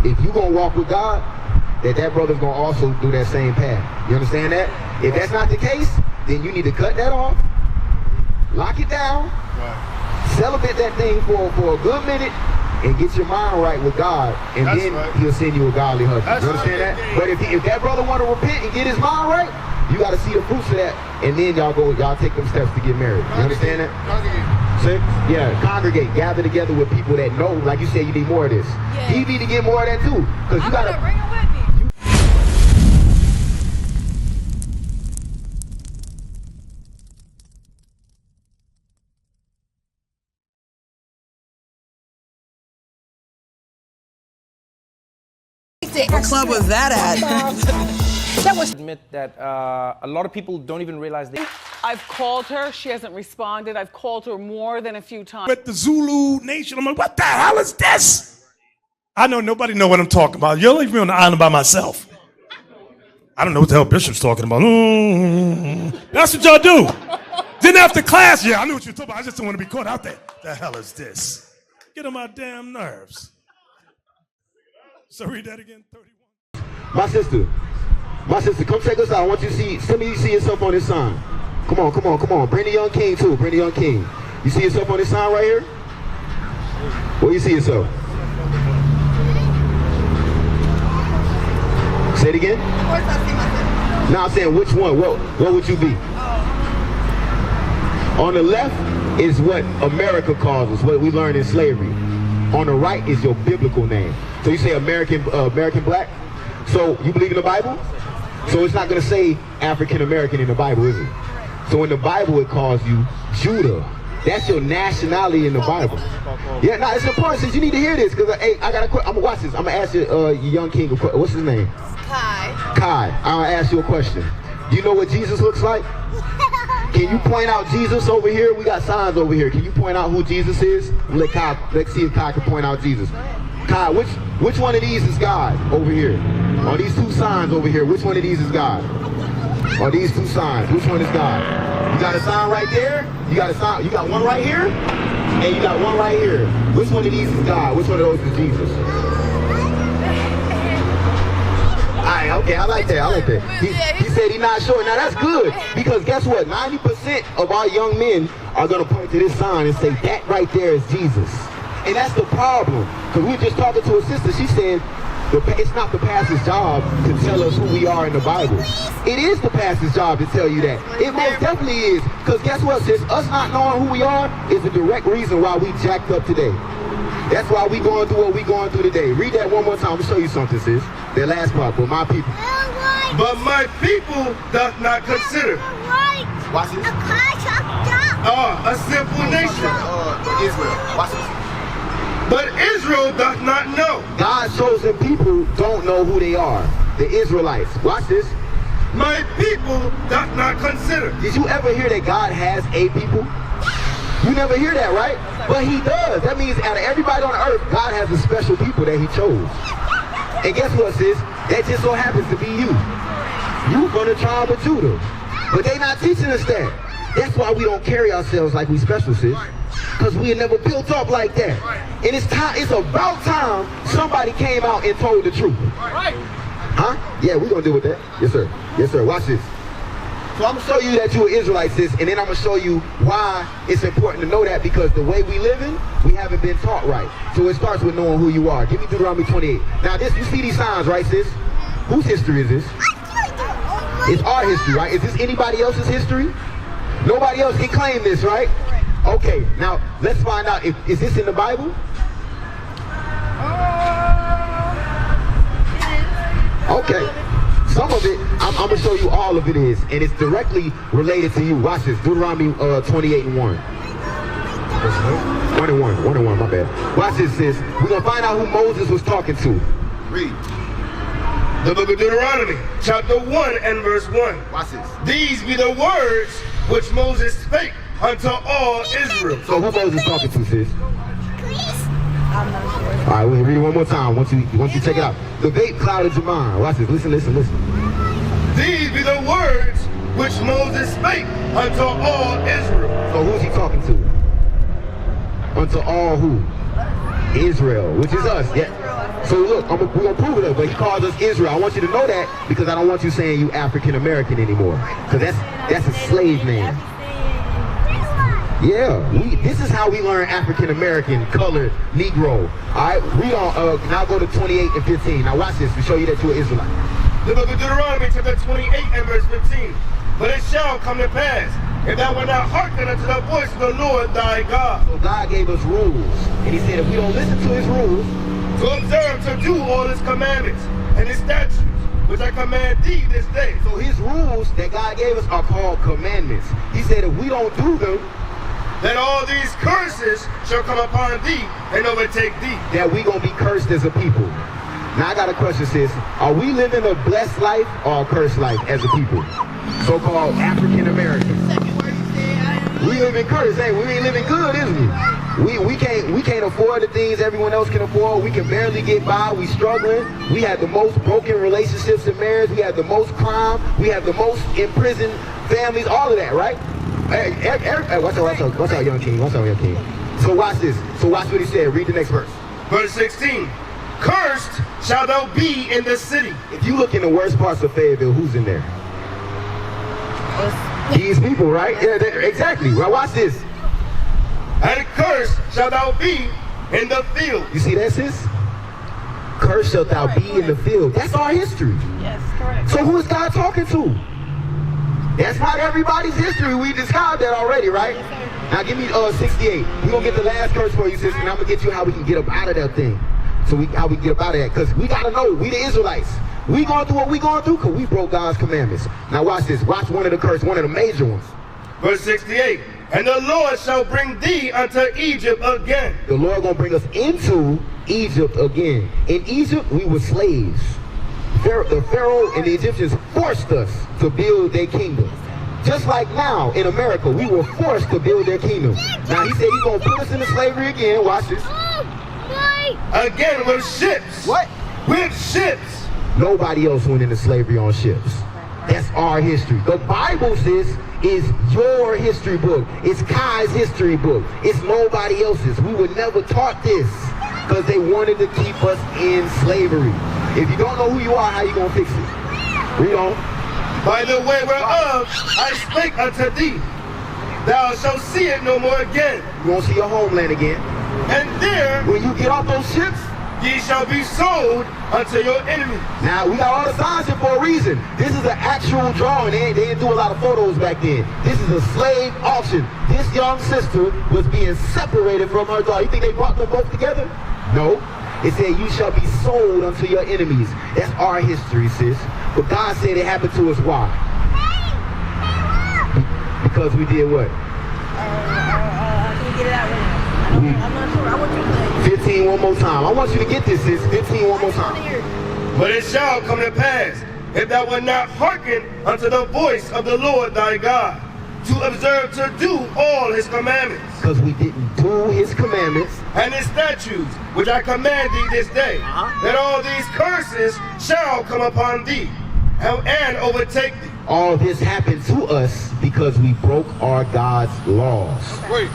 if you gonna walk with God, that brother's gonna also do that same path. You understand that? If that's not the case, then you need to cut that off, lock it down, celebrate that thing for a good minute, and get your mind right with God, and then he'll send you a godly husband. You understand that? But if that brother want to repent and get his mind right, you got to see the fruits of that, and then y'all take them steps to get married. You understand that? Congregate, gather together with people that know, like you said, you need more of this. Yeah. You need to get more of that too, because you got to bring it with me. What club was that at? That was admit that a lot of people don't even realize they. I've called her. She hasn't responded. I've called her more than a few times. With the Zulu Nation, I'm like, what the hell is this? I know nobody know what I'm talking about. You'll leave me on the island by myself. I don't know what the hell Bishop's talking about. That's what y'all do. Then after class, I knew what you were talking about. I just don't want to be caught out there. The hell is this? Get on my damn nerves. So read that again, 31. My sister, come check us out. I want you to see, some of you see yourself on this sign. Come on. Bring the young king too, bring the young king. You see yourself on this sign right here? Where you see yourself? Say it again? Now I'm saying which one, what would you be? On the left is what America calls us, what we learned in slavery. On the right is your biblical name. So you say American black? So you believe in the Bible? So it's not going to say African American in the Bible, is it? So in the Bible it calls you Judah. That's your nationality in the Bible. Yeah, no, it's important since you need to hear this because I'm gonna watch this. I'm gonna ask you, your young king. What's his name? Kai. I'm gonna ask you a question. Do you know what Jesus looks like? Can you point out Jesus over here? We got signs over here. Can you point out who Jesus is? Let's see if Kai can point out Jesus. Kai, which one of these is God over here? On these two signs over here, which one of these is God? On these two signs, which one is God? You got a sign right there. You got one right here, and you got one right here. Which one of these is God? Which one of those is Jesus? Okay, I like that. He said he's not sure. Now that's good, because guess what? 90% of our young men are going to point to this sign and say, that right there is Jesus. And that's the problem. Because we were just talking to a sister. She said, it's not the pastor's job to tell us who we are in the Bible. It is the pastor's job to tell you that. It most definitely is. Because guess what, sis? Us not knowing who we are is a direct reason why we jacked up today. That's why we going through what we going through today. Read that one more time. I'm going to show you something, sis. That last part. But my people. But my people doth not consider. Watch this. A simple nation. Israel. Watch this. But Israel doth not know. God's chosen people don't know who they are. The Israelites. Watch this. My people doth not consider. Did you ever hear that God has a people? You never hear that, right? But he does. That means out of everybody on earth, God has a special people that he chose. And guess what, sis? That just so happens to be you. You from the tribe of Judah. But they not teaching us that. That's why we don't carry ourselves like we special, sis. Because we had never built up like that. And it's about time somebody came out and told the truth. Huh? Yeah, we're going to deal with that. Yes, sir. Yes, sir. Watch this. So I'm going to show you that you're an Israelite, sis, and then I'm going to show you why it's important to know that, because the way we live in, we haven't been taught right. So it starts with knowing who you are. Give me Deuteronomy 28. Now, you see these signs, right, sis? Whose history is this? It's our history, right? Is this anybody else's history? Nobody else can claim this, right? Okay, now let's find out, is this in the Bible? Okay. Some of it, I'm going to show you all of it is, and it's directly related to you. Watch this, Deuteronomy 28 and 1. 1 and 1, my bad. Watch this, sis. We're going to find out who Moses was talking to. Read. The book of Deuteronomy, chapter 1 and verse 1. Watch this. These be the words which Moses spake unto all Israel. So who Moses talking to, sis? All right, we'll read it one more time once you check it out. The vape clouded your mind. Watch this. Listen. These be the words which Moses spake unto all Israel. So who's he talking to? Unto all who? Israel, which is us. Yeah. So look, we're gonna prove it up, but he calls us Israel. I want you to know that because I don't want you saying you African American anymore. Because that's a slave man. Yeah, this is how we learn African American, colored, Negro. Alright, read on, now go to 28 and 15. Now watch this to show you that you're an Israelite. The book of Deuteronomy chapter 28 and verse 15. But it shall come to pass, if thou wilt not hearken unto the voice of the Lord thy God. So God gave us rules. And he said if we don't listen to his rules, to observe to do all his commandments and his statutes, which I command thee this day. So his rules that God gave us are called commandments. He said if we don't do them, that all these curses shall come upon thee and overtake thee. That we gonna be cursed as a people. Now I got a question, sis. Are we living a blessed life or a cursed life as a people? So-called African Americans. We living cursed, ain't we? We ain't living good, is we? We can't afford the things everyone else can afford. We can barely get by. We struggling. We have the most broken relationships in marriage. We have the most crime. We have the most imprisoned families. All of that, right? Hey, watch out, young king. Watch out, young king. So watch this. So watch what he said. Read the next verse. Verse 16. Cursed shalt thou be in the city. If you look in the worst parts of Fayetteville, who's in there? These people, right? Yeah, exactly. Well, watch this. And cursed shalt thou be in the field. You see that, sis? Cursed shalt thou be in the field. That's our history. Yes, correct. So who is God talking to? That's not everybody's history. We described that already, right? Now give me 68. We're going to get the last curse for you, sis, and I'm going to get you how we can get up out of that thing. So how we get up out of that. Because we got to know, we the Israelites. We going through what we going through because we broke God's commandments. Now watch this. Watch one of the curses, one of the major ones. Verse 68. And the Lord shall bring thee unto Egypt again. The Lord going to bring us into Egypt again. In Egypt, we were slaves. The Pharaoh and the Egyptians forced us to build their kingdom. Just like now in America, we were forced to build their kingdom. Now he said he's going to put us into slavery again. Watch this. Again with ships. What? With ships. Nobody else went into slavery on ships. That's our history. The Bible says is your history book. It's Kai's history book. It's nobody else's. We were never taught this because they wanted to keep us in slavery. If you don't know who you are, how you gonna fix it? Read on. By the way whereof I spake unto thee, thou shalt see it no more again. You won't see your homeland again. And there, when you get off those ships, ye shall be sold unto your enemies. Now, we got all the signs here for a reason. This is an actual drawing. They didn't do a lot of photos back then. This is a slave auction. This young sister was being separated from her daughter. You think they brought them both together? No. It said, you shall be sold unto your enemies. That's our history, sis. But God said it happened to us. Why? Because we did what? Can you get it out right now? I'm not sure. I want you to play. 15 one more time. I want you to get this, sis. 15 one more time. But it shall come to pass, if thou wilt not hearken unto the voice of the Lord thy God, to observe to do all his commandments. Because we didn't do his commandments. And his statutes, which I command thee this day, that all these curses shall come upon thee, and overtake thee. All this happened to us because we broke our God's laws.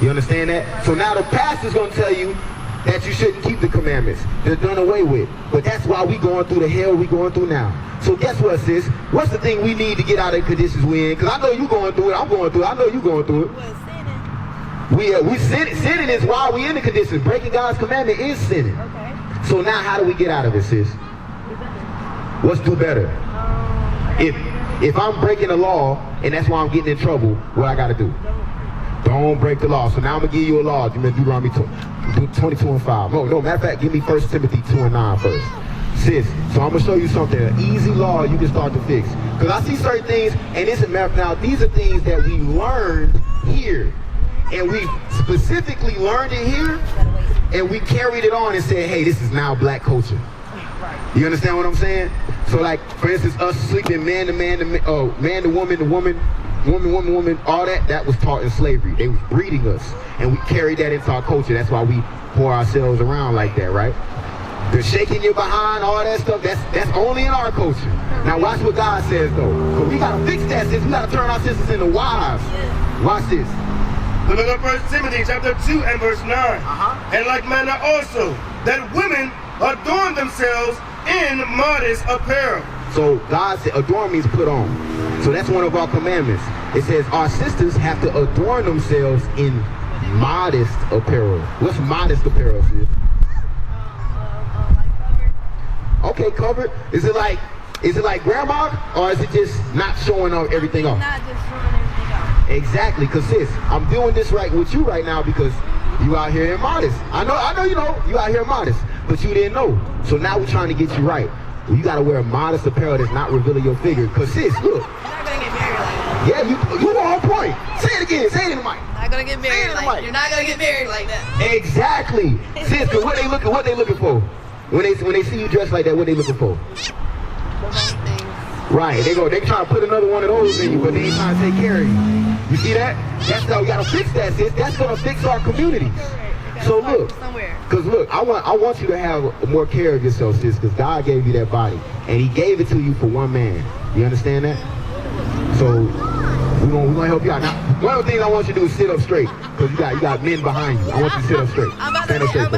You understand that? So now the pastor's going to tell you that you shouldn't keep the commandments. They're done away with. But that's why we going through the hell we going through now. So guess what, sis? What's the thing we need to get out of the conditions we in? Because I know you going through it. I'm going through it. I know you going through it. We sinning is why we in the conditions. Breaking God's commandment is sinning. Okay. So now how do we get out of it, sis? What's do better? If I'm breaking the law and that's why I'm getting in trouble, what I got to do? Don't break the law. So now I'm going to give you a law. Deuteronomy 22 and 5. No, matter of fact, give me 1 Timothy 2 and 9 first. Sis, so I'm going to show you something, an easy law you can start to fix. Because I see certain things, and it's a matter now, these are things that we learned here. And we specifically learned it here, and we carried it on and said, hey, this is now black culture. You understand what I'm saying? So like, for instance, us sleeping man to man to woman, all that was taught in slavery. They was breeding us, and we carried that into our culture. That's why we pour ourselves around like that, right? The shaking your behind, all that stuff, that's only in our culture. Now watch what God says though. So we gotta fix that, sis. We gotta turn our sisters into wives. Watch this. The book of 1 Timothy chapter 2 and verse 9. And like manner also, that women adorn themselves in modest apparel. So God said adorn means put on. So that's one of our commandments. It says our sisters have to adorn themselves in modest apparel. What's modest apparel, sis? Okay, covered. Is it like grandma, or is it just not showing off everything off? Not just showing everything off. Exactly, because sis, I'm doing this right with you right now because you out here in modest. I know you know, you out here modest, but you didn't know. So now we're trying to get you right. Well, you gotta wear modest apparel that's not revealing your figure. Because sis, look. You're not gonna get married like that. Yeah, you on point. Say it again, say it in the mic. Not gonna get married like that. You're not gonna get married like that. Exactly. Sis, cause what they looking for? When they see you dressed like that, what they looking for? Right, they trying to put another one of those in you, but they ain't trying to take care of you. You see that? That's how we gotta fix that, sis. That's gonna fix our community. So look, cause look, I want you to have more care of yourself, sis, cause God gave you that body, and He gave it to you for one man. You understand that? So we're gonna help you out. Now, one of the things I want you to do is sit up straight, cause you got men behind you. I want you to sit up straight. I'm about to sit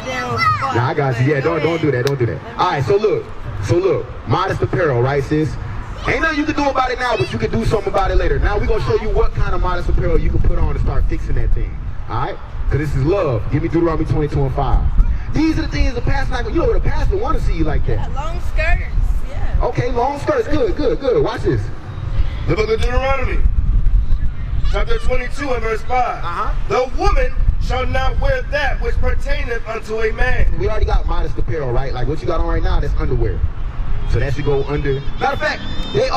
down. Nah, I got you. Yeah, don't do that. Don't do that. All right, so look, modest apparel, right, sis? Ain't nothing you can do about it now, but you can do something about it later. Now we're gonna show you what kind of modest apparel you can put on to start fixing that thing. All right? Because this is love. Give me Deuteronomy 22:5. These are the things the pastor, you know, the pastor want to see you like that. Yeah, long skirts. Yeah. Okay, long skirts. Good. Watch this. The book of Deuteronomy, chapter 22 and verse 5. The woman shall not wear that which pertaineth unto a man. We already got modest apparel, right? Like what you got on right now, that's underwear. So that should go under. Matter of fact, they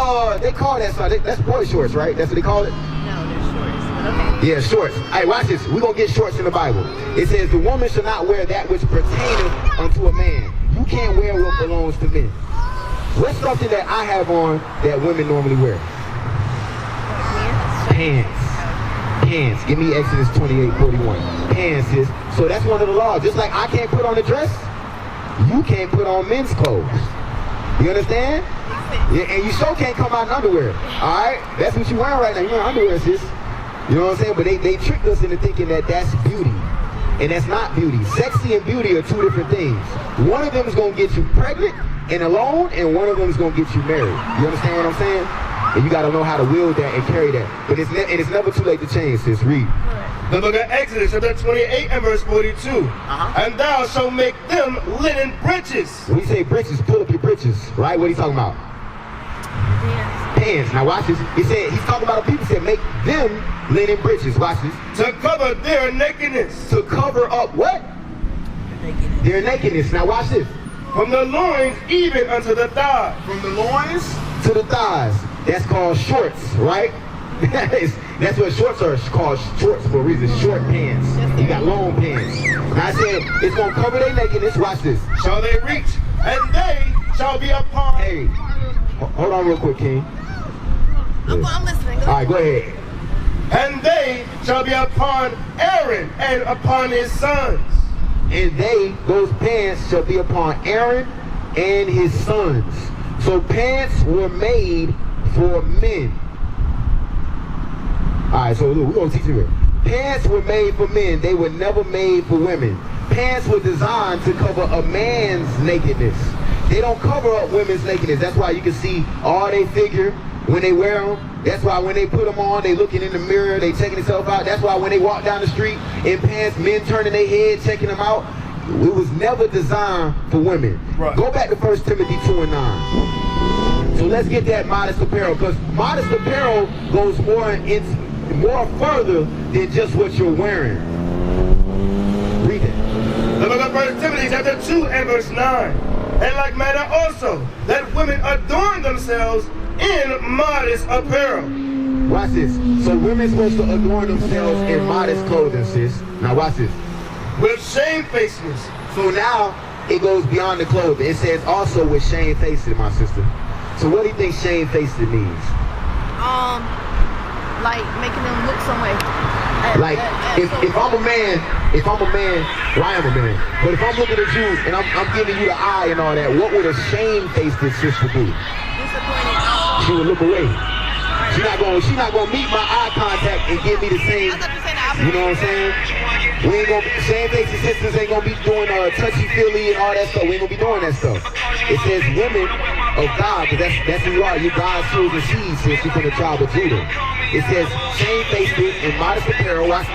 call that stuff, that's boy shorts, right? That's what they call it? No, they're shorts, but okay. Yeah, shorts. All right, watch this. We're going to get shorts in the Bible. It says, the woman shall not wear that which pertaineth unto a man. You can't wear what belongs to men. What's something that I have on that women normally wear? Pants. Give me Exodus 28:41. Pants is. So that's one of the laws. Just like I can't put on a dress, you can't put on men's clothes. You understand? Yeah, and you sure can't come out in underwear. Alright? That's what you're wearing right now. You're wearing underwear, sis. You know what I'm saying? But they tricked us into thinking that that's beauty. And that's not beauty. Sexy and beauty are two different things. One of them is going to get you pregnant and alone, and one of them is going to get you married. You understand what I'm saying? And you got to know how to wield that and carry that. But it's never too late to change, sis. Read. The book of Exodus, chapter 28 and verse 42. And thou shalt make them linen breeches. When you say breeches, pull up your breeches, right? What are you talking about? Pants. Now watch this. He's talking about the people. He said, make them linen breeches. Watch this. To cover their nakedness. To cover up what? Their nakedness. Now watch this. From the loins even unto the thighs. From the loins to the thighs. That's called shorts, right? That's what shorts are called, shorts for a reason. Short pants. You got long pants. Now I said it's gonna cover their nakedness. Watch this. Shall they reach, and they shall be upon. Hey, hold on real quick, King. I'm listening. All right, go ahead. And they shall be upon Aaron and upon his sons. And those pants shall be upon Aaron and his sons. So pants were made for men. Alright, so look, we're going to teach you here. Pants were made for men. They were never made for women. Pants were designed to cover a man's nakedness. They don't cover up women's nakedness. That's why you can see all their figure when they wear them. That's why when they put them on, they looking in the mirror, they checking themselves out. That's why when they walk down the street in pants, men turning their head, checking them out. It was never designed for women. Right. Go back to 1 Timothy 2:9. So let's get that modest apparel, because modest apparel goes more further than just what you're wearing. Read it. The book of 1 Timothy chapter 2 and verse 9. And like manner also, that women adorn themselves in modest apparel. Watch this. So women supposed to adorn themselves in modest clothing, sis. Now watch this. With shamefacedness. So now it goes beyond the clothing. It says also with shamefaced, my sister. So what do you think shamefaced means? Like making them look some way. Like if I'm a man, well, I am a man. But if I'm looking at you and I'm giving you the eye and all that, what would a shamefaced sister do? Disappointed. She would look away. She's not gonna meet my eye contact and give me the same. I thought you were saying the opposite. You know what I'm saying? We ain't gonna, same-sex sisters ain't gonna be doing touchy-feely and all that stuff. We ain't gonna be doing that stuff. It says women of God, because that's who you are. You God's chosen seed, since you're from the tribe of Judah. It says shamefaced and modest apparel. Watch.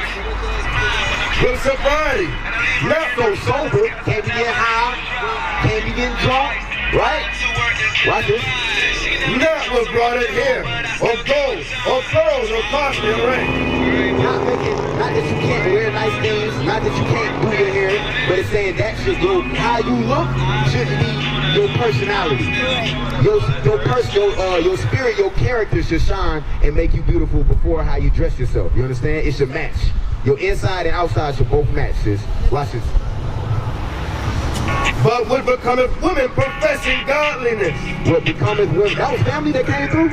With sobriety, Not so sober. Can't be getting high. Can't be getting drunk. Right? Watch this. not with broader hair, or gold, or pearls, or costly array. Not that you can't wear nice things, not that you can't do your hair, but it's saying that should go, how you look should be your personality. Your spirit, your character should shine and make you beautiful before how you dress yourself. You understand? It should match. Your inside and outside should both match, sis. Watch this. But what becometh women professing godliness. What becometh women? That was family that came through?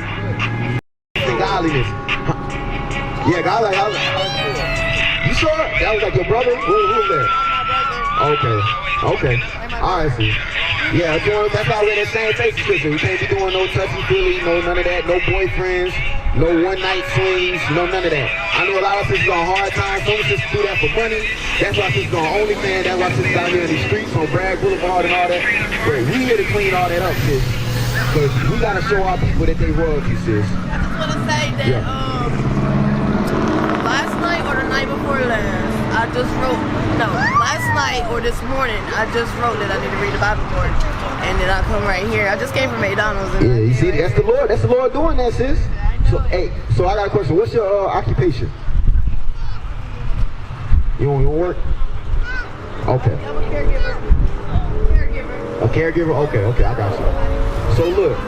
Godliness. Yeah, God, you sure? That was like your brother? Who was that? Okay. All right, see. Yeah, that's why we're in that same face description. We can't be doing no touchy-feely, no none of that, no boyfriends, no one-night swings, no none of that. I know a lot of sisters on hard times. Some sisters do that for money. That's why sisters on OnlyFans. That's why sisters out here in the streets on Bragg Boulevard and all that. But we here to clean all that up, sis. Because we got to show our people that they royalty, sis. I just want to say that last night or the night before last, last night or this morning, I just wrote that I need to read the Bible more. And then I come right here. I just came from McDonald's. And yeah, you see, right that's the Lord. That's the Lord doing that, sis. So, hey, so I got a question. What's your occupation? You don't work? Okay. I'm a caregiver. A caregiver? Okay, I got you. So look,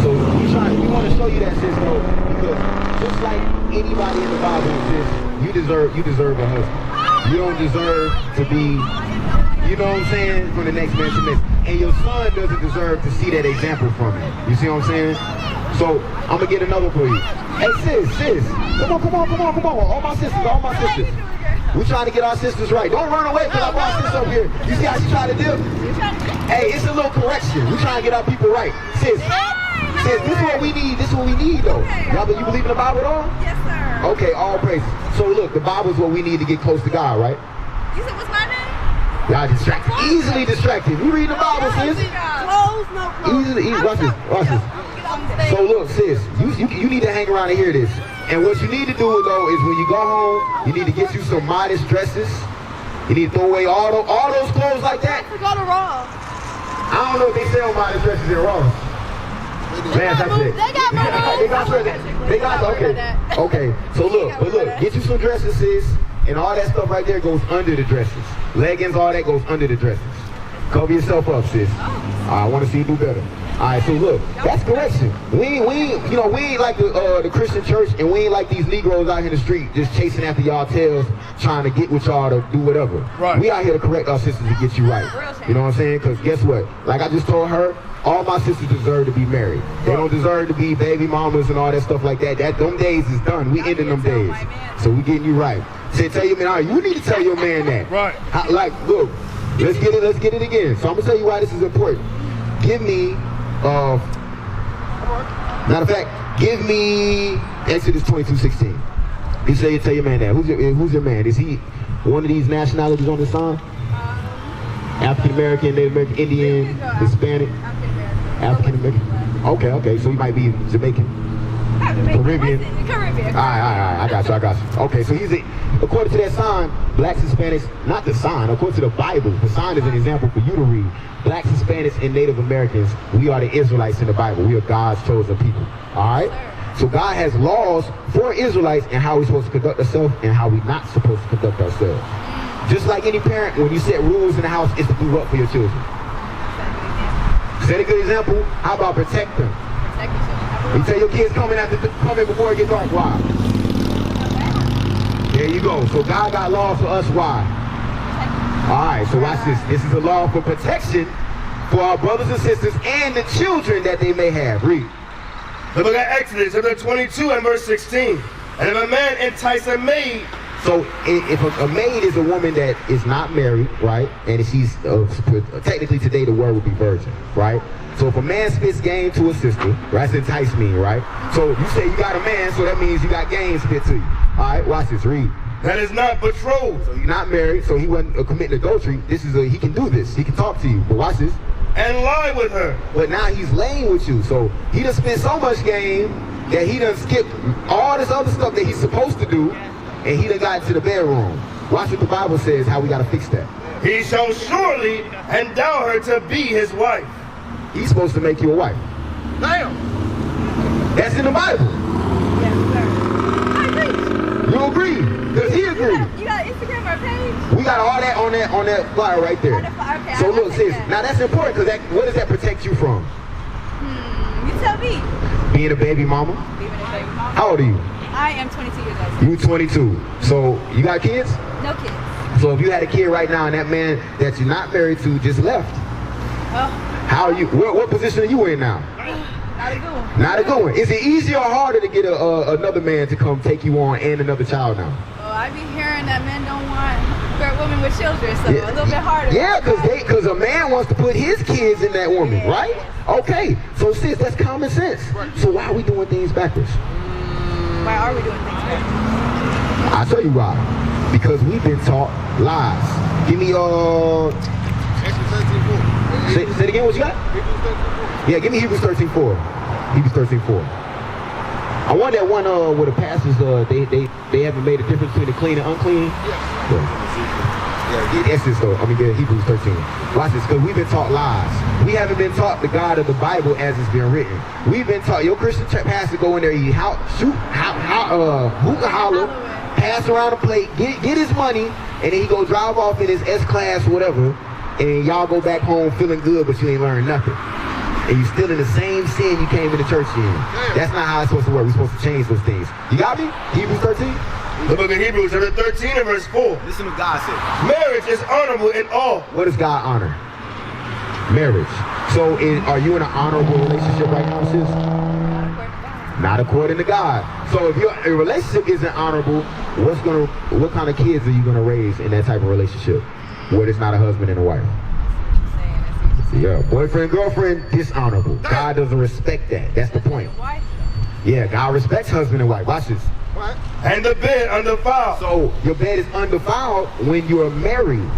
we want to show you that, sis, though, because just like anybody in the Bible, sis, you deserve a husband. You don't deserve to be, you know what I'm saying, from the next man to next. And your son doesn't deserve to see that example from you. You see what I'm saying? So I'm gonna get another for you. Hey, sis, come on. All my sisters. We trying to get our sisters right. Don't run away because I brought sis up here. You see how she trying to do? Hey, it's a little correction. We trying to get our people right. Sis, this is what we need. This is what we need, though. Y'all, you believe in the Bible at all? Yes, sir. Okay, all praise. So look, the Bible is what we need to get close to God, right? You said, what's my name? Y'all distracted. Easily distracted. We read the Bible, sis. Clothes, no clothes. Easily. Watch this. So look, sis, you need to hang around and hear this. And what you need to do, though, is when you go home, you need to get you some modest dresses. You need to throw away all those clothes like that. Go to Raw. I don't know if they sell modest dresses in Raw. Man, that's it. They got Okay. So look, get you some dresses, sis, and all that stuff right there goes under the dresses. Leggings, all that goes under the dresses. Cover yourself up, sis. I want to see you do better. All right, so look, that's correction. We ain't like the Christian church, and we ain't like these Negroes out here in the street just chasing after y'all tails, trying to get with y'all to do whatever. Right. We out here to correct our sisters to get you right. You know what I'm saying? Because guess what? Like I just told her, all my sisters deserve to be married. They don't deserve to be baby mamas and all that stuff like that. Them days is done. We ending them days. So we getting you right. Say, tell your man, all right, you need to tell your man that. Right. Look, let's get it again. So I'm gonna tell you why this is important. Give me, matter of fact, give me Exodus 22:16. You say, tell your man that. Who's your man? Is he one of these nationalities on the sign? African American, Native American, Indian, Hispanic, African American. Okay. So he might be Jamaican, Caribbean. All right. I got you. Okay, so according to that sign, blacks, Hispanics, not the sign. According to the Bible, the sign is an example for you to read. Blacks, Hispanics, and Native Americans, we are the Israelites in the Bible. We are God's chosen people. All right. So God has laws for Israelites and how we're supposed to conduct ourselves and how we're not supposed to conduct ourselves. Just like any parent, when you set rules in the house, it's to do what for your children? Set a good example. How about protect them? You tell your kids come in before it gets dark. Why? There you go. So God got laws for us. Why? All right. So watch this. This is a law for protection for our brothers and sisters and the children that they may have. Read. The book of Exodus, chapter 22 and verse 16. And if a man entice a maid. So if a maid is a woman that is not married, right, and she's technically today the word would be virgin, right? So if a man spits game to a sister, right, that's entice mean, right? So you say you got a man, so that means you got game spit to you. All right, watch this, read. that is not betrothed. So you're not married, so he wasn't committing adultery. He can do this. He can talk to you. But watch this. And lie with her. But now he's laying with you. So he done spent so much game that he done skipped all this other stuff that he's supposed to do, and he done got into the bedroom. Watch what the Bible says, how we got to fix that. He shall surely endow her to be his wife. He's supposed to make you a wife. Damn. That's in the Bible. Yes, sir. I agree. You agree? Does he agree? You got Instagram or page? We got all that on that flyer right there. Okay, So I'll look, take sis, that. now that's important because what does that protect you from? You tell me. Being a baby mama? Being a baby mama. How old are you? I am 22 years old. You 22. So you got kids? No kids. So if you had a kid right now and that man that you're not married to just left, how are you? What position are you in now? Not a good one. Not a good one. Is it easier or harder to get another man to come take you on and another child now? Well, I be hearing that men don't want women with children, so a little bit harder. Yeah, because a man wants to put his kids in that woman, right? Okay, so sis, that's common sense. So why are we doing things backwards? Why are we doing things backwards? I'll tell you why. Because we've been taught lies. Give me say it again, what you got? Yeah, give me Hebrews 13:4. Hebrews 13:4. I want that one where the pastors they haven't made a difference between the clean and unclean. Yeah, Exodus though. Hebrews 13. Watch this, because we've been taught lies. We haven't been taught the God of the Bible as it's been written. We've been taught your Christian pastor go in there, hoot and holler, pass around the plate, get his money, and then he go drive off in his S-Class or whatever, and y'all go back home feeling good, but you ain't learned nothing. And you still in the same sin you came into church in. That's not how it's supposed to work. We're supposed to change those things. You got me? Hebrews 13? The book of Hebrews, chapter 13 and verse 4. Listen to what God said. Marriage is honorable in all. What does God honor? Marriage. So are you in an honorable relationship right now, sis? Not according to God. So if your relationship isn't honorable, what kind of kids are you gonna raise in that type of relationship where there's not a husband and a wife? Yeah, boyfriend, girlfriend, dishonorable. God doesn't respect that. That's the point. Yeah, God respects husband and wife. Watch this. And the bed undefiled. So your bed is undefiled when you're married.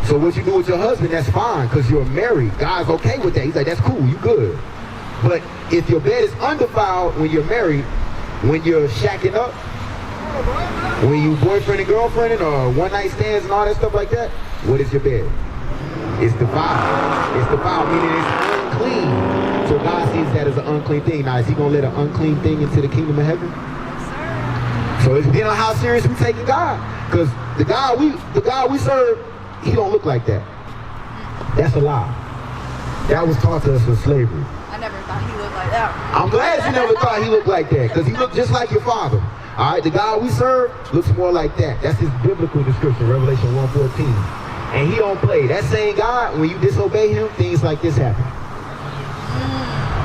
So what you do with your husband, that's fine because you're married. God's okay with that. He's like, that's cool, you good. But if your bed is undefiled when you're married, when you're shacking up, when you boyfriend and girlfriend or one night stands and all that stuff like that, what is your bed? It's defiled. It's defiled, meaning it's unclean. So God sees that as an unclean thing. Now, is he going to let an unclean thing into the kingdom of heaven? So it's depending on how serious we taking God. Because the God we serve, he don't look like that. That's a lie. That was taught to us in slavery. I never thought he looked like that. I'm glad you never thought he looked like that, because he looked just like your father. All right, the God we serve looks more like that. That's his biblical description, Revelation 1:14. And he don't play. That same God, when you disobey him, things like this happen.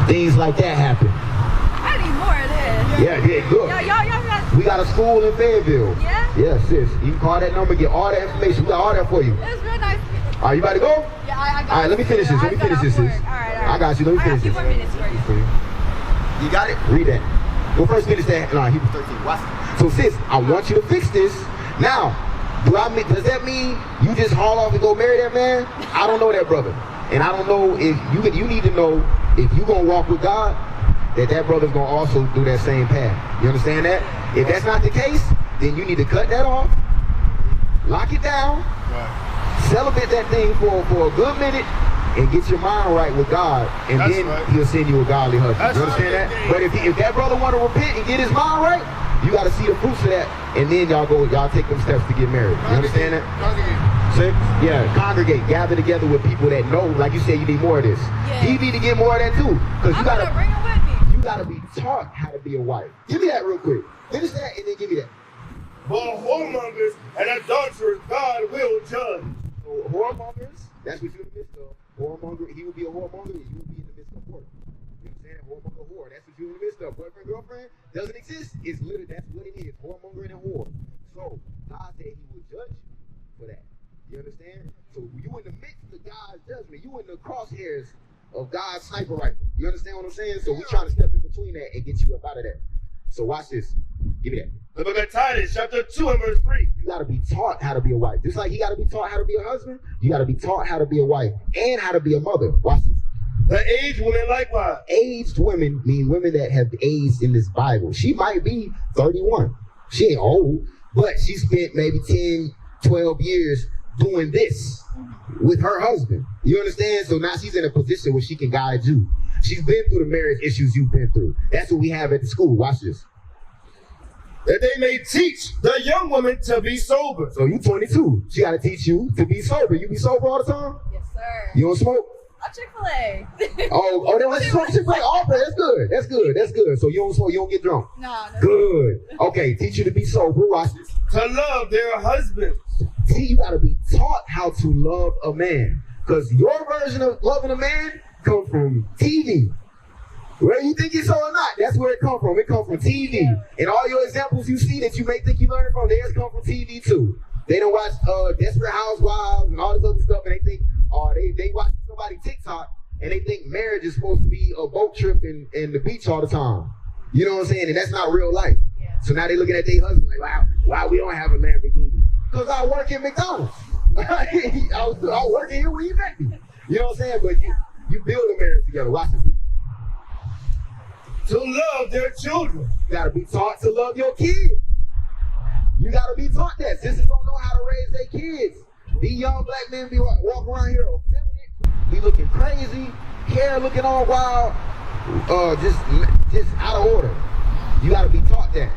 Things like that happen. I need more of this. Yeah, look. Y'all got... We got a school in Fayetteville. Yeah? Yeah, sis. You can call that number, get all that information. We got all that for you. It was real nice. All right, you about to go? Yeah, I got all right, let me finish this. Let me finish this, sis. All right. I got you. Let me finish this. I got a few more minutes for you. You got it? Read that. Well, first finish that. No, Hebrews 13. Watch it. So, sis, I want you to fix this. Now, does that mean you just haul off and go marry that man? I don't know that brother. And I don't know if you need to know if you're going to walk with God, that brother's going to also do that same path. You understand that? If that's not the case, then you need to cut that off, lock it down, celebrate that thing for a good minute, and get your mind right with God, and then he'll send you a godly husband. You understand that? But if that brother want to repent and get his mind right, you got to see the fruits of that, and then y'all take them steps to get married. You understand that? Yeah, congregate, gather together with people that know, like you said, you need more of this. Yeah. He need to get more of that too, because you gonna bring him with me. You gotta be taught how to be a wife. Give me that real quick. Finish that and then give me that. For whoremongers and adulterers, God will judge. So whoremongers, that's what you're in the midst of. Whoremonger, he will be a whoremonger, and you will be in the midst of whore. You understand that? Whoremonger, whore. That's what you're in the midst of. Boyfriend, girlfriend doesn't exist. It's literally, that's what it is. Whoremonger and a whore. So God said he will judge you for that. You understand? So you in the midst of God's judgment. You in the crosshairs of God's sniper rifle. You understand what I'm saying? So we're trying to step in between that and get you up out of that. So watch this. Give me that. The book of Titus, chapter 2 and verse 3. You got to be taught how to be a wife. Just like you got to be taught how to be a husband, you got to be taught how to be a wife and how to be a mother. Watch this. The aged women likewise. Aged women mean women that have aged in this Bible. She might be 31. She ain't old, but she spent maybe 10, 12 years doing this with her husband. You understand? So now she's in a position where she can guide you. She's been through the marriage issues you've been through. That's what we have at the school. Watch this. That they may teach the young women to be sober. So you 22. She got to teach you to be sober. You be sober all the time? Yes, sir. You don't smoke? Chick-fil-A. Oh, then let's smoke Chick-fil-A. Oh, that's good. That's good. That's good. So you don't smoke, you don't get drunk? No. Good. Okay, teach you to be sober. Watch this. To love their husbands. See, you got to be taught how to love a man. Because your version of loving a man comes from TV. Whether you think it's so or not, that's where it comes from. It comes from TV. And all your examples you see that you may think you learned from, theirs come from TV too. They don't watch Desperate Housewives and all this other stuff, and they think, they watch somebody TikTok, and they think marriage is supposed to be a boat trip and the beach all the time. You know what I'm saying? And that's not real life. Yeah. So now they looking at their husband like, wow, why we don't have a Lamborghini? Because I work at McDonald's. I was working here when you met me. You know what I'm saying? But you build a marriage together. Watch this. To love their children. You gotta be taught to love your kids. You gotta be taught that. Sisters don't know how to raise their kids. These young black men be walking around here effeminate, be looking crazy, hair looking all wild, just out of order. You gotta be taught that.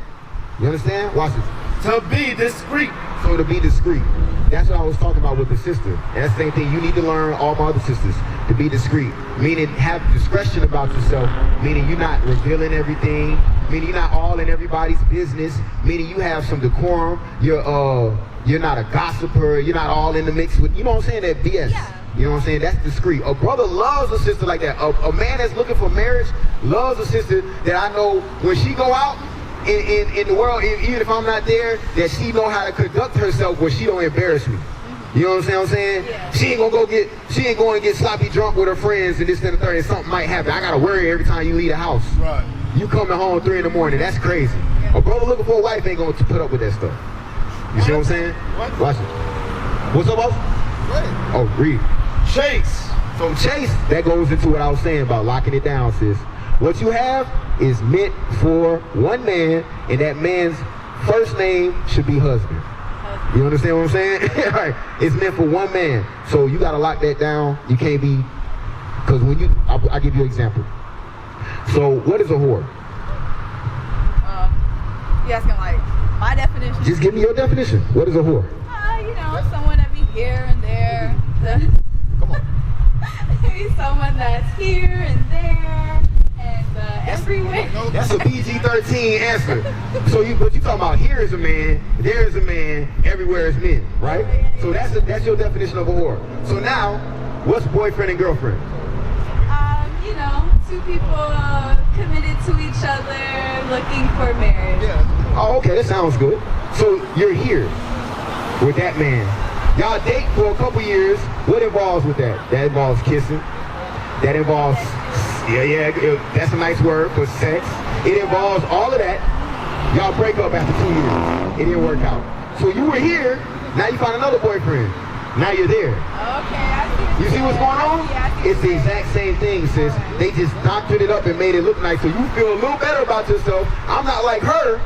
You understand? Watch this. To be discreet. So to be discreet. That's what I was talking about with the sister. And that's the same thing you need to learn, all my other sisters, to be discreet. Meaning have discretion about yourself, meaning you're not revealing everything, meaning you're not all in everybody's business, meaning you have some decorum, you're not a gossiper, you're not all in the mix with, you know what I'm saying, that BS. Yeah. You know what I'm saying? That's discreet. A brother loves a sister like that. A man that's looking for marriage loves a sister that I know when she go out, in the world, even if I'm not there, that she know how to conduct herself where she don't embarrass me. You know what I'm saying? Yeah. She ain't going to get sloppy drunk with her friends and this and the third, and something might happen. I gotta worry every time you leave the house. Right. You coming home 3 in the morning, that's crazy. Yeah. A brother looking for a wife ain't going to put up with that stuff. You see what I'm saying? Watch it. What's up, boss? Oh, read. Chase. So chase, that goes into what I was saying about locking it down, sis. What you have is meant for one man, and that man's first name should be husband. You understand what I'm saying? Right. It's meant for one man. So you gotta lock that down. You can't be, because when I'll give you an example. So what is a whore? You asking like my definition? Just give me your definition. What is a whore? Someone that be here and there. Come on. Maybe someone that's here and there. Everywhere. That's a PG-13 answer. So what you talking about? Here is a man, there is a man, everywhere is men, right? So that's your definition of a whore. So now, what's boyfriend and girlfriend? Two people committed to each other, looking for marriage. Yeah. Oh, okay, that sounds good. So you're here with that man. Y'all date for a couple years. What involves with that? That involves kissing. That involves. Yeah, that's a nice word for sex. It involves all of that. Y'all break up after 2 years. It didn't work out. So you were here, now you found another boyfriend. Now you're there. Okay, I see. You see what's going on? Yeah, it's the exact same thing, sis. They just doctored it up and made it look nice so you feel a little better about yourself. I'm not like her.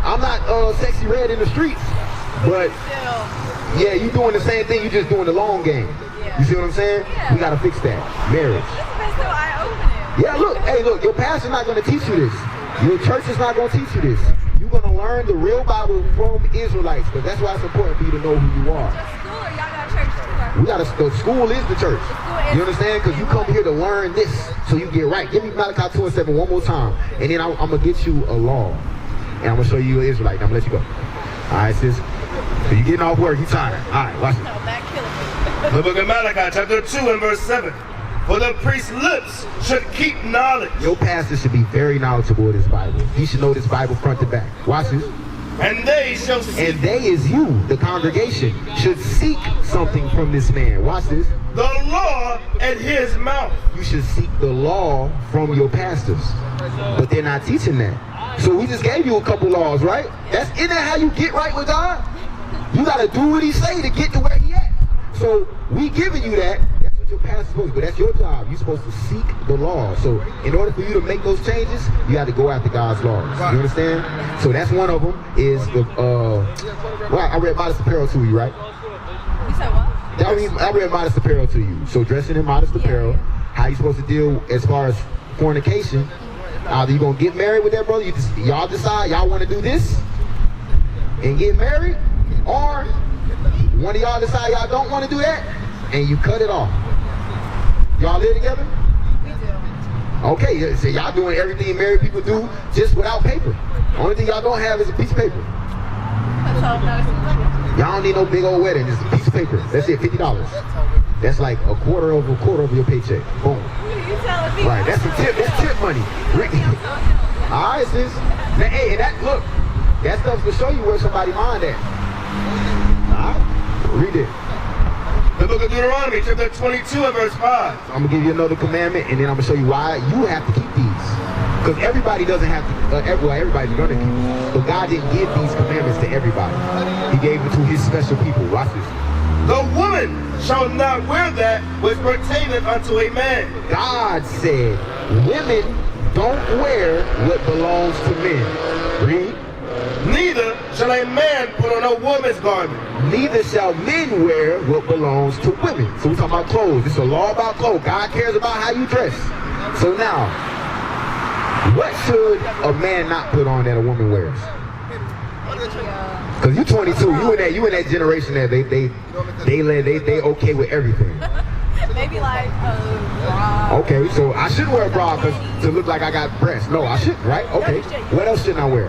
I'm not sexy red in the streets. But yeah, you doing the same thing, you just doing the long game. Yeah. You see what I'm saying? Yeah. We gotta fix that. Marriage. Yeah, look, your pastor's not going to teach you this. Your church is not going to teach you this. You're going to learn the real Bible from Israelites, because that's why it's important for you to know who you are. Just school, or y'all got church too? The school is the church. You understand? Because you come here to learn this so you get right. Give me Malachi 2:7 one more time, and then I'm going to get you a law, and I'm going to show you an Israelite, and I'm going to let you go. All right, sis? So you're getting off work, you tired. All right, watch it. The book of Malachi, chapter 2 and verse 7. For the priest's lips should keep knowledge. Your pastor should be very knowledgeable of this Bible. He should know this Bible front to back. Watch this. And they shall seek. And they is you, the congregation, should seek something from this man. Watch this. The law at his mouth. You should seek the law from your pastors. But they're not teaching that. So we just gave you a couple laws, right? Isn't that how you get right with God? You gotta do what he say to get to where he at. So we giving you that. That's what your pastor's supposed to do. But that's your job. You're supposed to seek the law. So in order for you to make those changes, you have to go after God's laws. You understand? So that's one of them. Is the well, I read Modest Apparel to you, right? You said what? I read Modest Apparel to you. So dressing in modest apparel, how you supposed to deal as far as fornication. Either you gonna get married with that brother, y'all decide y'all want to do this and get married, or one of y'all decide y'all don't want to do that and you cut it off. Y'all live together? We do. Okay, so y'all doing everything married people do just without paper. Only thing y'all don't have is a piece of paper. That's all that is. Y'all don't need no big old wedding, just a piece of paper. That's it, $50. That's like a quarter of your paycheck. Boom. You telling me? Right, that's tip money. Alright, sis. Now, hey, and that, look, that stuff's to show you where somebody mind at. Alright? Read it. The book of Deuteronomy, chapter 22 and verse 5. I'm gonna give you another commandment, and then I'm gonna show you why you have to keep these. Because everybody doesn't have to, everybody's gonna keep them. But God didn't give these commandments to everybody. He gave them to his special people. Watch this. The woman shall not wear that which pertaineth unto a man. God said, women don't wear what belongs to men. Read. Neither shall a man put on a woman's garment. Neither shall men wear what belongs to women. So we're talking about clothes. It's a law about clothes. God cares about how you dress. So now, what should a man not put on that a woman wears? Because you're 22, you in that generation that they okay with everything. Maybe like a bra. Okay, so I shouldn't wear a bra to look like I got breasts. No, I shouldn't, right? Okay. What else shouldn't I wear?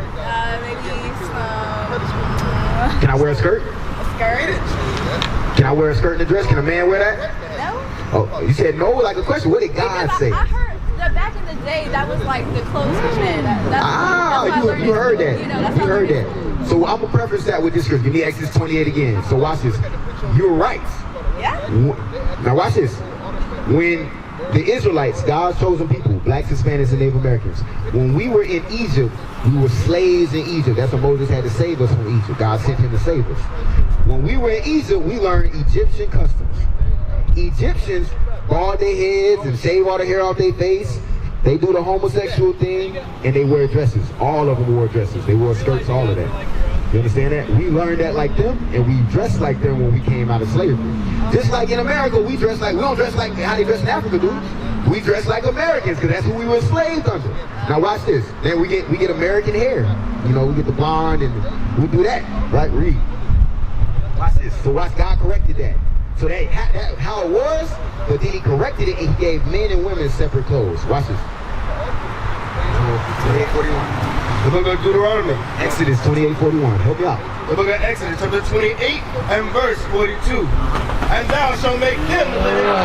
Maybe some. Can I wear a skirt? A skirt? Can I wear a skirt and a dress? Can a man wear that? No. Oh, you said no like a question. What did God say? I heard that back in the day that was like the clothes for men. You heard that. You heard that. So I'm gonna preface that with this scripture. Give me Exodus 28 again. So watch this. You're right. Yeah. Now watch this. When the Israelites, God's chosen people, blacks, Hispanics, and Native Americans, when we were in Egypt, we were slaves in Egypt. That's what Moses had to save us from Egypt. God sent him to save us. When we were in Egypt, we learned Egyptian customs. Egyptians bald their heads and shave all the hair off their face. They do the homosexual thing, and they wear dresses. All of them wore dresses. They wore skirts, all of that. You understand that? We learned that like them, and we dressed like them when we came out of slavery. Just like in America, we don't dress like how they dress in Africa, dude. We dress like Americans, because that's who we were enslaved under. Now watch this. Then we get American hair. You know, we get the blonde, and we do that. Right? Read. Watch this. So watch, God corrected that. So that how it was, but then he corrected it and he gave men and women separate clothes. Watch this. 28:41. The book of Deuteronomy. Exodus 28:41. Help me out. The book of Exodus, chapter 28 and verse 42. And thou shalt make them linen.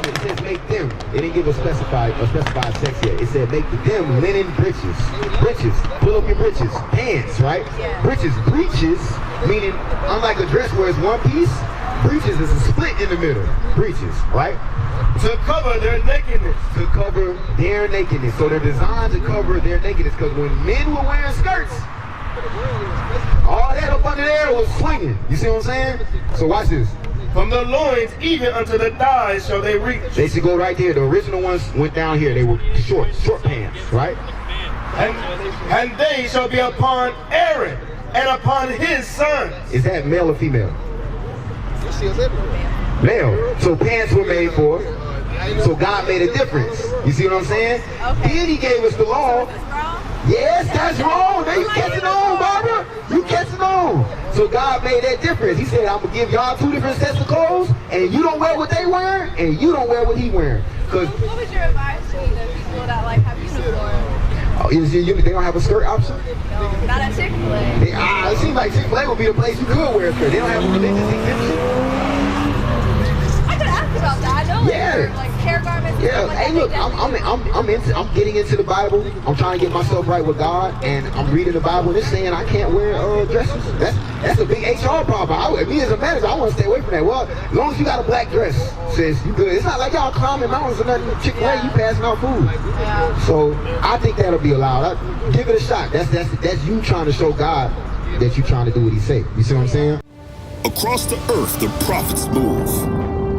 It says make them. It didn't give a specified sex yet. It said make them linen breeches. Breeches. Pull up your breeches. Pants, right? Yeah. Breeches. Breeches, meaning unlike a dress where it's one piece, breeches is a split in the middle. Breeches, right? To cover their nakedness. To cover their nakedness. So they're designed to cover their nakedness, because when men were wearing skirts, all that up under there was swinging. You see what I'm saying? So watch this. From the loins even unto the thighs shall they reach. They should go right there. The original ones went down here. They were short pants, right? And they shall be upon Aaron and upon his sons. Is that male or female? Male. So pants were made for. So God made a difference. You see what I'm saying? Okay. Then he gave us the law. Yes, that's wrong. Now you catching on, Barbara. You catching on. So God made that difference. He said, I'm going to give y'all two different sets of clothes, and you don't wear what they wearing, and you don't wear what he wearing. What was your advice to the people that like have uniforms? Oh, they don't have a skirt option? No, not at Chick-fil-A. It seems like Chick-fil-A would be the place you could wear a skirt. They don't have a religious exemption. I could ask about that. I know Yeah. like hair wear garments. and Yeah, stuff like hey, that, look, they I'm getting into the Bible. I'm trying to get myself right with God, and I'm reading the Bible, and it's saying I can't wear dresses. That's a big HR problem. Me as a manager, I want to stay away from that. Well, as long as you got a black dress, sis, you good. It's not like y'all climbing mountains or nothing. Chick-fil-A, you passing out food. Yeah. So I think that'll be allowed. Give it a shot. That's you trying to show God that you trying to do what He say. You see what I'm saying? Across the earth, the prophets move.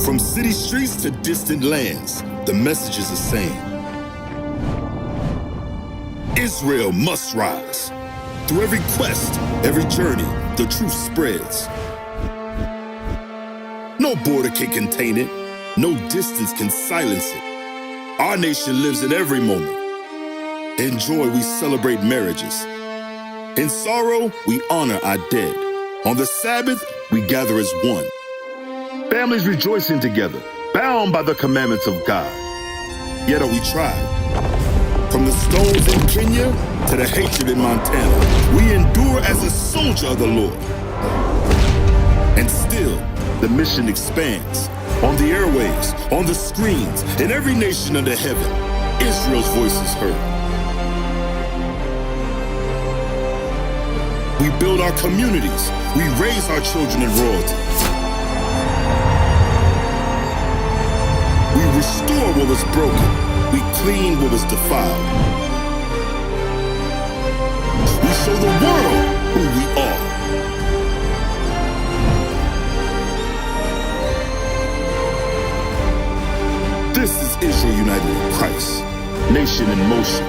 From city streets to distant lands, the message is the same. Israel must rise. Through every quest, every journey, the truth spreads. No border can contain it. No distance can silence it. Our nation lives in every moment. In joy, we celebrate marriages. In sorrow, we honor our dead. On the Sabbath, we gather as one. Families rejoicing together, bound by the commandments of God. Yet are we tried. From the stones in Kenya to the hatred in Montana, we endure as a soldier of the Lord. And still, the mission expands. On the airwaves, on the screens, in every nation under heaven, Israel's voice is heard. We build our communities. We raise our children in royalty. We restore what was broken. We clean what was defiled. We show the world who we are. This is Israel united in Christ. Nation in motion.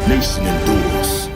Nation endures.